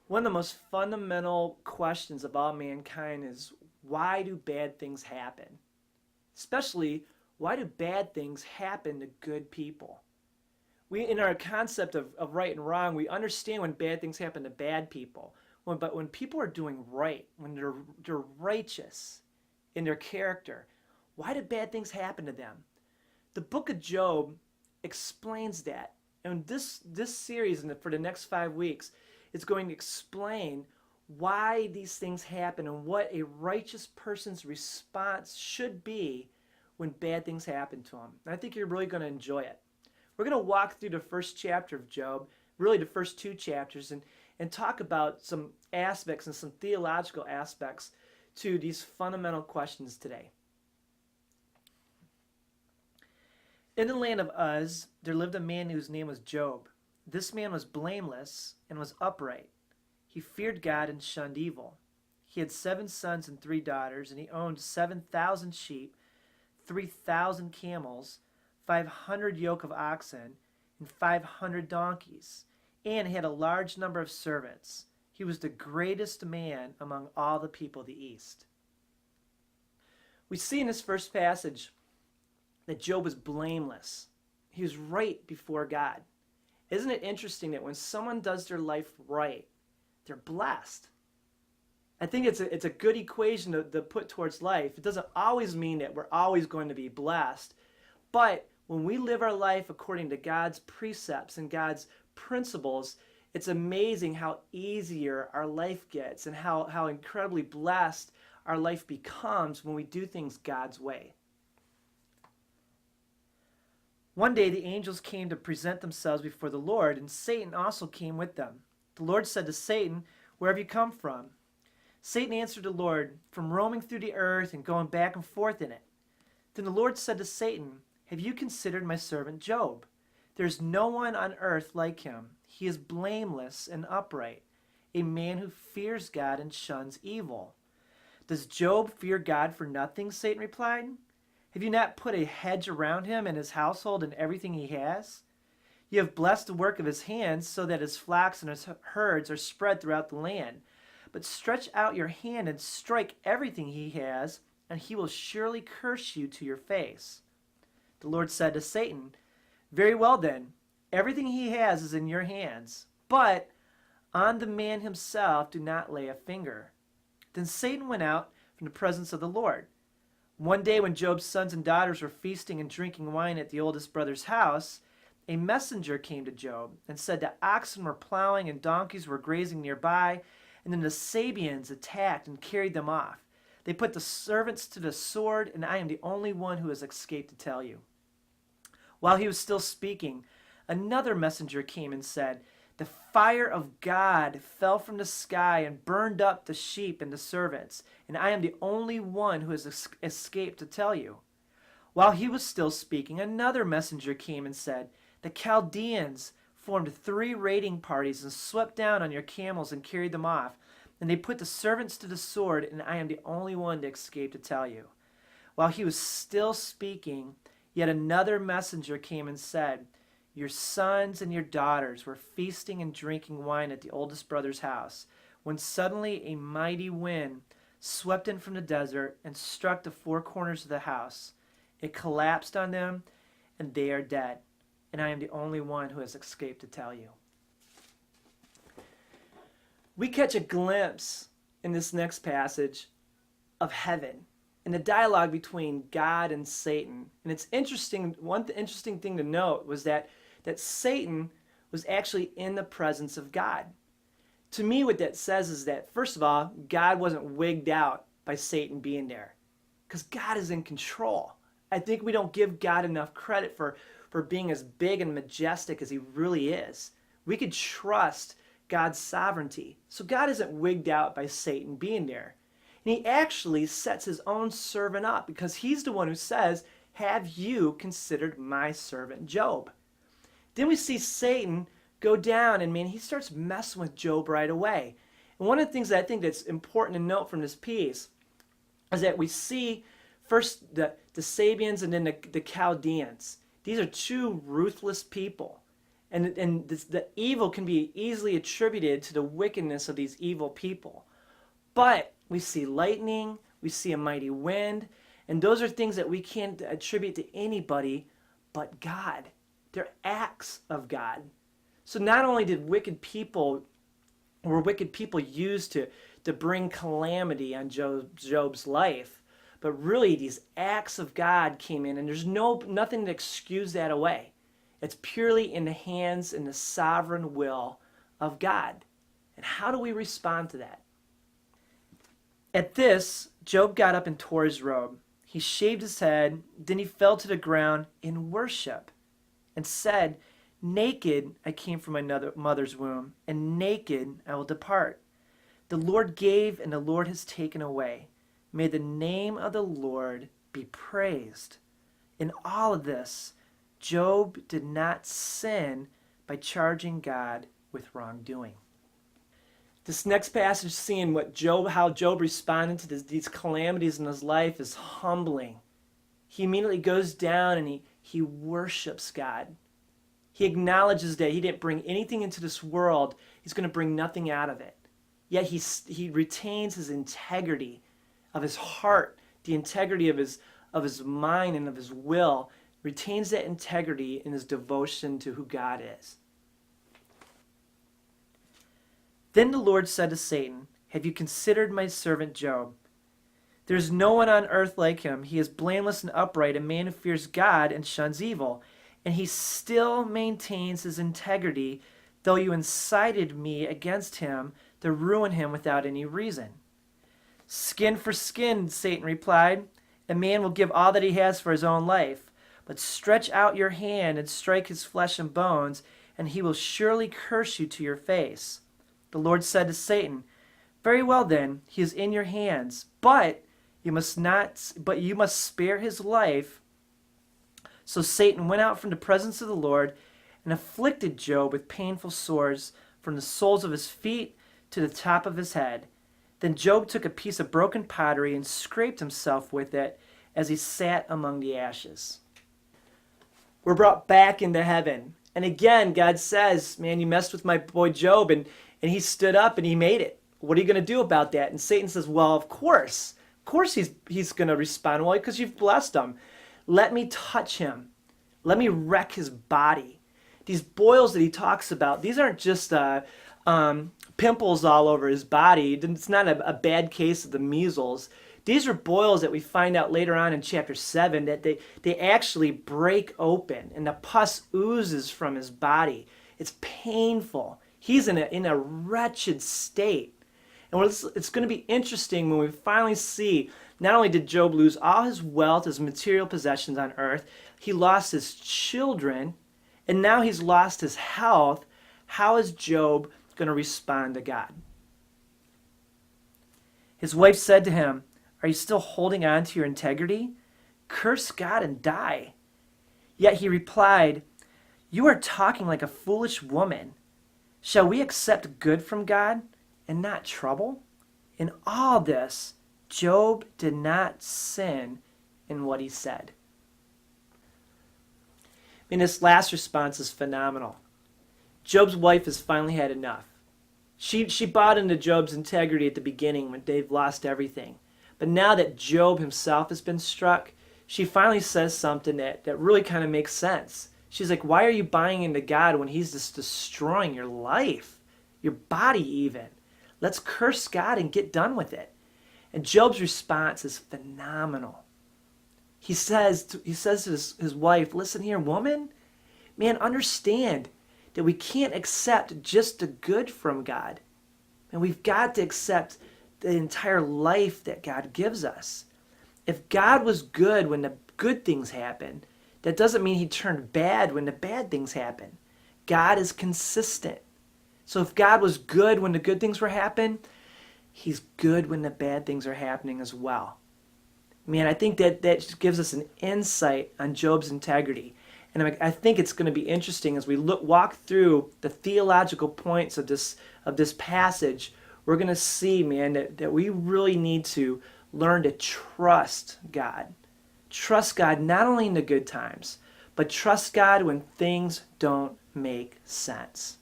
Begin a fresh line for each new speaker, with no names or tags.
One of the most fundamental questions of all mankind is, why do bad things happen? Especially, why do bad things happen to good people? In our concept of right and wrong, we understand when bad things happen to bad people. But when people are doing right, when they're righteous in their character, why do bad things happen to them? The book of Job explains that. And this series for the next 5 weeks is going to explain why these things happen and what a righteous person's response should be when bad things happen to them. And I think you're really going to enjoy it. We're going to walk through the first chapter of Job, really the first two chapters, and talk about some aspects and some theological aspects to these fundamental questions today. In the land of Uz, there lived a man whose name was Job. This man was blameless and was upright. He feared God and shunned evil. He had 7 sons and 3 daughters, and he owned 7,000 sheep, 3,000 camels, 500 yoke of oxen, and 500 donkeys, and he had a large number of servants. He was the greatest man among all the people of the East. We see in this first passage that Job was blameless. He was right before God. Isn't it interesting that when someone does their life right, they're blessed? I think it's a good equation to put towards life. It doesn't always mean that we're always going to be blessed, but when we live our life according to God's precepts and God's principles, it's amazing how easier our life gets and how incredibly blessed our life becomes when we do things God's way. One day the angels came to present themselves before the Lord, and Satan also came with them. The Lord said to Satan, "Where have you come from?" Satan answered the Lord, "From roaming through the earth and going back and forth in it." Then the Lord said to Satan, "Have you considered my servant Job? There is no one on earth like him. He is blameless and upright, a man who fears God and shuns evil." "Does Job fear God for nothing?" Satan replied. "Have you not put a hedge around him and his household and everything he has? You have blessed the work of his hands so that his flocks and his herds are spread throughout the land. But stretch out your hand and strike everything he has, and he will surely curse you to your face." The Lord said to Satan, "Very well then, everything he has is in your hands, but on the man himself do not lay a finger." Then Satan went out from the presence of the Lord. One day when Job's sons and daughters were feasting and drinking wine at the oldest brother's house, a messenger came to Job and said that oxen were plowing and donkeys were grazing nearby, and then the Sabeans attacked and carried them off. They put the servants to the sword, and I am the only one who has escaped to tell you. While he was still speaking, another messenger came and said, "The fire of God fell from the sky and burned up the sheep and the servants, and I am the only one who has escaped to tell you." While he was still speaking, another messenger came and said, "The Chaldeans formed 3 raiding parties and swept down on your camels and carried them off, and they put the servants to the sword, and I am the only one to escape to tell you." While he was still speaking, yet another messenger came and said, "Your sons and your daughters were feasting and drinking wine at the oldest brother's house, when suddenly a mighty wind swept in from the desert and struck the 4 corners of the house. It collapsed on them, and they are dead, and I am the only one who has escaped to tell you." We catch a glimpse in this next passage of heaven and the dialogue between God and Satan. And it's interesting, one interesting thing to note was that Satan was actually in the presence of God. To me, what that says is that, first of all, God wasn't wigged out by Satan being there, because God is in control. I think we don't give God enough credit for being as big and majestic as he really is. We could trust God's sovereignty. So God isn't wigged out by Satan being there. And he actually sets his own servant up, because he's the one who says, "Have you considered my servant Job?" Then we see Satan go down, and man, he starts messing with Job right away. And one of the things that I think that's important to note from this piece is that we see first the Sabeans and then the Chaldeans. These are 2 ruthless people. And the evil can be easily attributed to the wickedness of these evil people. But we see lightning, we see a mighty wind, and those are things that we can't attribute to anybody but God. They're acts of God. So not only were wicked people used to bring calamity on Job's life, but really these acts of God came in, and there's nothing to excuse that away. It's purely in the hands and the sovereign will of God. And how do we respond to that? At this, Job got up and tore his robe. He shaved his head, then he fell to the ground in worship and said, "Naked I came from my mother's womb, and naked I will depart. The Lord gave, and the Lord has taken away. May the name of the Lord be praised." In all of this, Job did not sin by charging God with wrongdoing. This next passage, seeing how Job responded to these calamities in his life, is humbling. He immediately goes down and he worships God. He acknowledges that he didn't bring anything into this world. He's going to bring nothing out of it. Yet he retains his integrity of his heart, the integrity of his mind and of his will, retains that integrity in his devotion to who God is. Then the Lord said to Satan, "Have you considered my servant Job? There is no one on earth like him. He is blameless and upright, a man who fears God and shuns evil. And he still maintains his integrity, though you incited me against him to ruin him without any reason." "Skin for skin," Satan replied. "A man will give all that he has for his own life. But stretch out your hand and strike his flesh and bones, and he will surely curse you to your face." The Lord said to Satan, "Very well then, he is in your hands, but you must spare his life." So Satan went out from the presence of the Lord and afflicted Job with painful sores from the soles of his feet to the top of his head. Then Job took a piece of broken pottery and scraped himself with it as he sat among the ashes. We're brought back into heaven. And again, God says, "Man, you messed with my boy Job," and he stood up and he made it. What are you going to do about that? And Satan says, "Well, of course he's going to respond. Well, because you've blessed him. Let me touch him. Let me wreck his body." These boils that he talks about, these aren't just pimples all over his body. It's not a bad case of the measles. These are boils that we find out later on in chapter 7 that they actually break open and the pus oozes from his body. It's painful. He's in a wretched state. And it's going to be interesting when we finally see, not only did Job lose all his wealth, his material possessions on earth, he lost his children, and now he's lost his health. How is Job going to respond to God? His wife said to him, "Are you still holding on to your integrity? Curse God and die." Yet he replied, "You are talking like a foolish woman. Shall we accept good from God and not trouble?" In all this, Job did not sin in what he said. I mean, this last response is phenomenal. Job's wife has finally had enough. She bought into Job's integrity at the beginning when they've lost everything. But now that Job himself has been struck, she finally says something that really kind of makes sense. She's like, "Why are you buying into God when he's just destroying your life, your body even? Let's curse God and get done with it." And Job's response is phenomenal. He says to his wife, "Listen here, woman, man, understand that we can't accept just the good from God. And we've got to accept the entire life that God gives us. If God was good when the good things happen, that doesn't mean he turned bad when the bad things happen. God is consistent. So if God was good when the good things were happening, he's good when the bad things are happening as well." Man, I think that gives us an insight on Job's integrity. And I think it's going to be interesting as we walk through the theological points of this passage. We're going to see, man, that we really need to learn to trust God. Trust God not only in the good times, but trust God when things don't make sense.